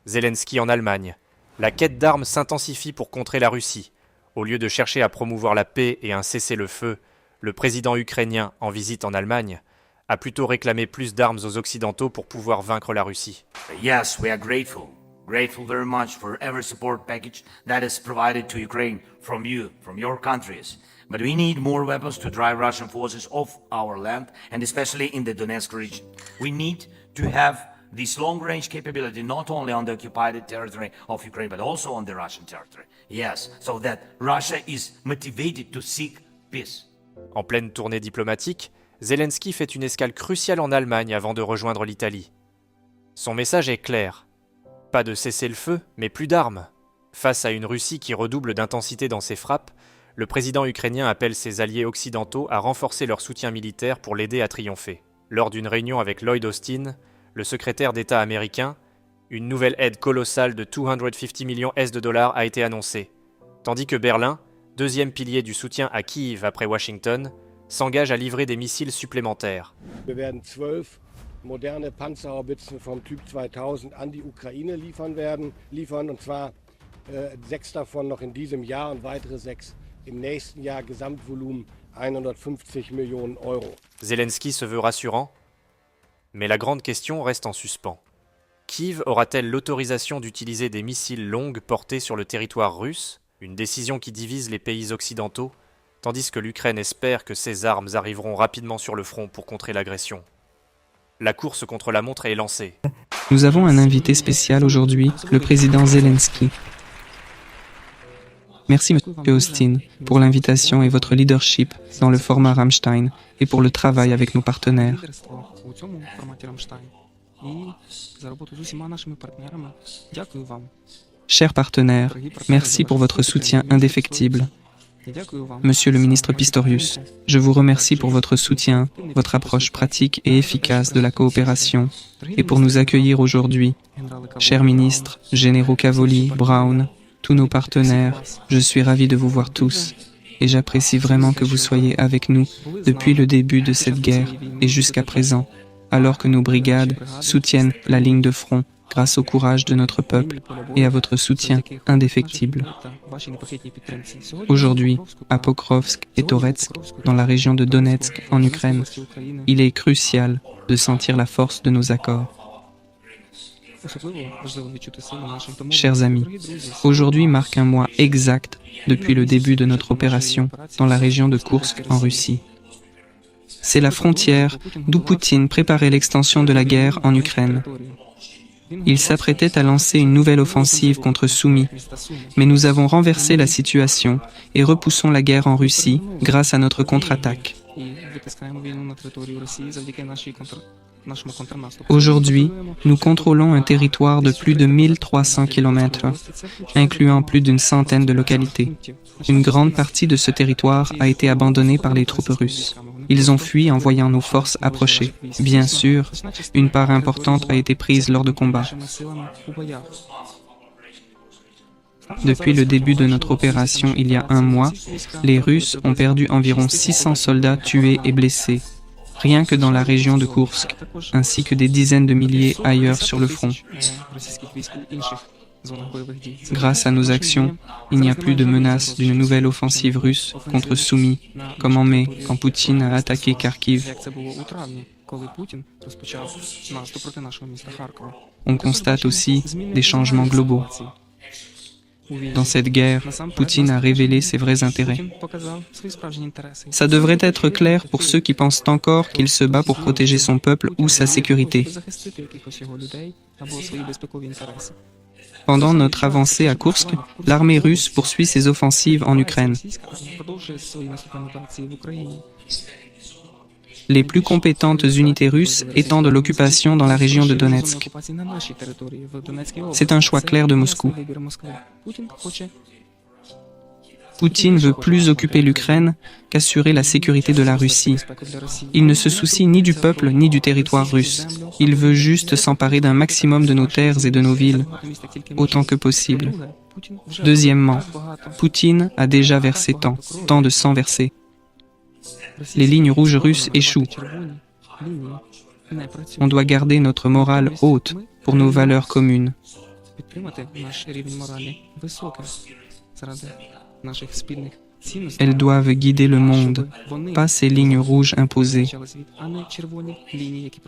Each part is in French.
Zelensky en Allemagne. La quête d'armes s'intensifie pour contrer la Russie. Au lieu de chercher à promouvoir la paix et un cessez-le-feu, le président ukrainien, en visite en Allemagne, a plutôt réclamé plus d'armes aux Occidentaux pour pouvoir vaincre la Russie. Yes, we are grateful. Grateful very much for every support package that is provided to Ukraine from you, from your countries. But we need more weapons to drive Russian forces off our land, and especially in the Donetsk region. We need to have this long-range capability not only on the occupied territory of Ukraine, but also on the Russian territory. Yes, so that Russia is motivated to seek peace. En pleine tournée diplomatique, Zelensky fait une escale cruciale en Allemagne avant de rejoindre l'Italie. Son message est clair. Pas de cessez-le-feu, mais plus d'armes. Face à une Russie qui redouble d'intensité dans ses frappes, le président ukrainien appelle ses alliés occidentaux à renforcer leur soutien militaire pour l'aider à triompher. Lors d'une réunion avec Lloyd Austin, le secrétaire d'État américain, une nouvelle aide colossale de 250 millions $, a été annoncée, tandis que Berlin, deuxième pilier du soutien à Kiev après Washington, s'engage à livrer des missiles supplémentaires. Wir werden 12 moderne Panzerhaubitzen vom Typ 2000 an die Ukraine liefern und zwar 6 davon noch in diesem Jahr und weitere 6 im nächsten Jahr, Gesamtvolumen 150 Millionen €. Zelensky se veut rassurant, mais la grande question reste en suspens. Kiev aura-t-elle l'autorisation d'utiliser des missiles longues portés sur le territoire russe, une décision qui divise les pays occidentaux, tandis que l'Ukraine espère que ces armes arriveront rapidement sur le front pour contrer l'agression. La course contre la montre est lancée. Nous avons un invité spécial aujourd'hui, le président Zelensky. Merci Monsieur Austin pour l'invitation et votre leadership dans le format Rammstein et pour le travail avec nos partenaires. Chers partenaires, merci pour votre soutien indéfectible. Monsieur le ministre Pistorius, je vous remercie pour votre soutien, votre approche pratique et efficace de la coopération et pour nous accueillir aujourd'hui. Chers ministres, généraux Cavoli, Brown, tous nos partenaires, je suis ravi de vous voir tous et j'apprécie vraiment que vous soyez avec nous depuis le début de cette guerre et jusqu'à présent, alors que nos brigades soutiennent la ligne de front grâce au courage de notre peuple et à votre soutien indéfectible. Aujourd'hui, à Pokrovsk et Toretsk, dans la région de Donetsk, en Ukraine, il est crucial de sentir la force de nos accords. Chers amis, aujourd'hui marque un mois exact depuis le début de notre opération dans la région de Koursk, en Russie. C'est la frontière d'où Poutine préparait l'extension de la guerre en Ukraine. Il s'apprêtait à lancer une nouvelle offensive contre Soumy, mais nous avons renversé la situation et repoussons la guerre en Russie grâce à notre contre-attaque. Aujourd'hui, nous contrôlons un territoire de plus de 1300 km, incluant plus d'une centaine de localités. Une grande partie de ce territoire a été abandonnée par les troupes russes. Ils ont fui en voyant nos forces approcher. Bien sûr, une part importante a été prise lors de combats. Depuis le début de notre opération il y a un mois, les Russes ont perdu environ 600 soldats tués et blessés, rien que dans la région de Koursk, ainsi que des dizaines de milliers ailleurs sur le front. Grâce à nos actions, il n'y a plus de menace d'une nouvelle offensive russe contre Soumy, comme en mai, quand Poutine a attaqué Kharkiv. On constate aussi des changements globaux. Dans cette guerre, Poutine a révélé ses vrais intérêts. Ça devrait être clair pour ceux qui pensent encore qu'il se bat pour protéger son peuple ou sa sécurité. Pendant notre avancée à Koursk, l'armée russe poursuit ses offensives en Ukraine. Les plus compétentes unités russes étant de l'occupation dans la région de Donetsk. C'est un choix clair de Moscou. Poutine veut plus occuper l'Ukraine qu'assurer la sécurité de la Russie. Il ne se soucie ni du peuple ni du territoire russe. Il veut juste s'emparer d'un maximum de nos terres et de nos villes, autant que possible. Deuxièmement, Poutine a déjà versé tant de sang versé. Les lignes rouges russes échouent. On doit garder notre morale haute pour nos valeurs communes. Elles doivent guider le monde, pas ces lignes rouges imposées.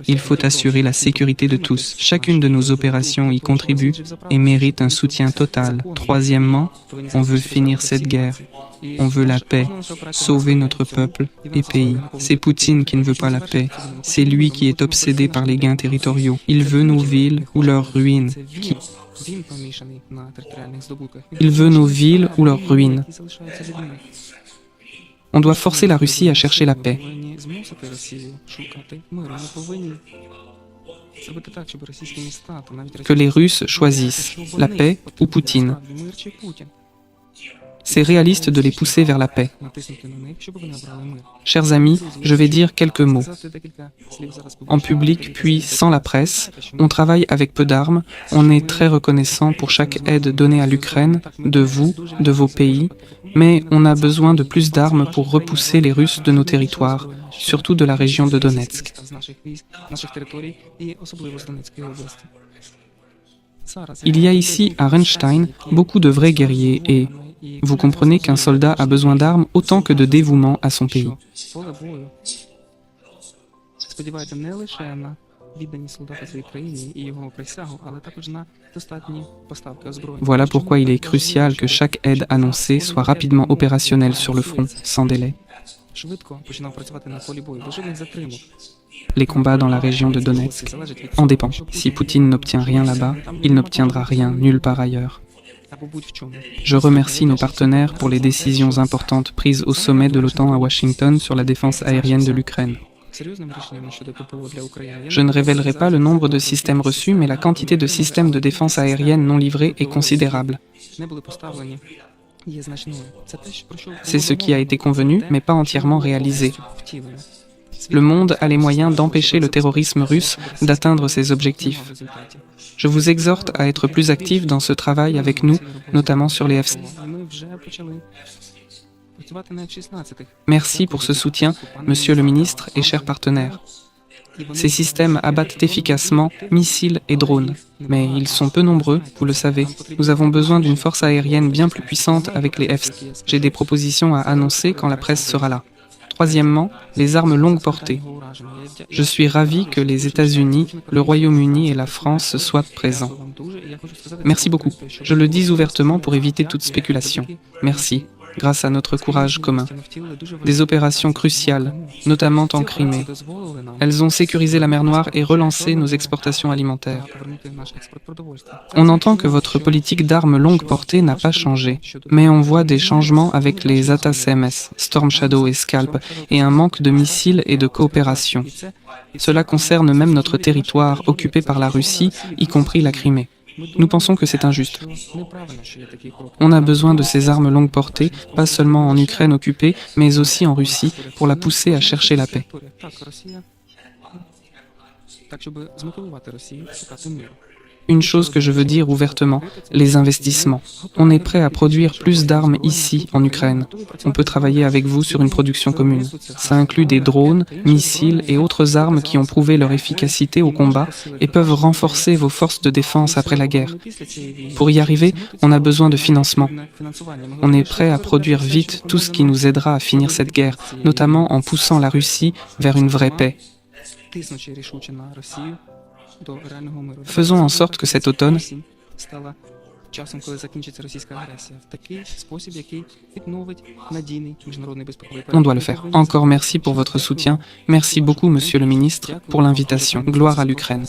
Il faut assurer la sécurité de tous. Chacune de nos opérations y contribue et mérite un soutien total. Troisièmement, on veut finir cette guerre. On veut la paix, sauver notre peuple et pays. C'est Poutine qui ne veut pas la paix. C'est lui qui est obsédé par les gains territoriaux. Il veut nos villes ou leurs ruines. Il veut nos villes ou leurs ruines. On doit forcer la Russie à chercher la paix. Que les Russes choisissent la paix ou Poutine. C'est réaliste de les pousser vers la paix. Chers amis, je vais dire quelques mots. En public, puis sans la presse, on travaille avec peu d'armes, on est très reconnaissant pour chaque aide donnée à l'Ukraine, de vous, de vos pays, mais on a besoin de plus d'armes pour repousser les Russes de nos territoires, surtout de la région de Donetsk. Il y a ici, à Renstein, beaucoup de vrais guerriers et vous comprenez qu'un soldat a besoin d'armes autant que de dévouement à son pays. Voilà pourquoi il est crucial que chaque aide annoncée soit rapidement opérationnelle sur le front, sans délai. Les combats dans la région de Donetsk en dépendent. Si Poutine n'obtient rien là-bas, il n'obtiendra rien nulle part ailleurs. Je remercie nos partenaires pour les décisions importantes prises au sommet de l'OTAN à Washington sur la défense aérienne de l'Ukraine. Je ne révélerai pas le nombre de systèmes reçus, mais la quantité de systèmes de défense aérienne non livrés est considérable. C'est ce qui a été convenu, mais pas entièrement réalisé. Le monde a les moyens d'empêcher le terrorisme russe d'atteindre ses objectifs. Je vous exhorte à être plus actifs dans ce travail avec nous, notamment sur les F-16. Merci pour ce soutien, Monsieur le ministre et chers partenaires. Ces systèmes abattent efficacement missiles et drones, mais ils sont peu nombreux, vous le savez. Nous avons besoin d'une force aérienne bien plus puissante avec les F-16. J'ai des propositions à annoncer quand la presse sera là. Troisièmement, les armes longue portée. Je suis ravi que les États-Unis, le Royaume-Uni et la France soient présents. Merci beaucoup. Je le dis ouvertement pour éviter toute spéculation. Merci, grâce à notre courage commun. Des opérations cruciales, notamment en Crimée. Elles ont sécurisé la mer Noire et relancé nos exportations alimentaires. On entend que votre politique d'armes longue portée n'a pas changé, mais on voit des changements avec les ATACMS, Storm Shadow et Scalp, et un manque de missiles et de coopération. Cela concerne même notre territoire occupé par la Russie, y compris la Crimée. Nous pensons que c'est injuste. On a besoin de ces armes longue portée, pas seulement en Ukraine occupée, mais aussi en Russie, pour la pousser à chercher la paix. Une chose que je veux dire ouvertement, les investissements. On est prêt à produire plus d'armes ici, en Ukraine. On peut travailler avec vous sur une production commune. Ça inclut des drones, missiles et autres armes qui ont prouvé leur efficacité au combat et peuvent renforcer vos forces de défense après la guerre. Pour y arriver, on a besoin de financement. On est prêt à produire vite tout ce qui nous aidera à finir cette guerre, notamment en poussant la Russie vers une vraie paix. Faisons en sorte que cet automne, on doit le faire. Encore merci pour votre soutien. Merci beaucoup, Monsieur le ministre, pour l'invitation. Gloire à l'Ukraine.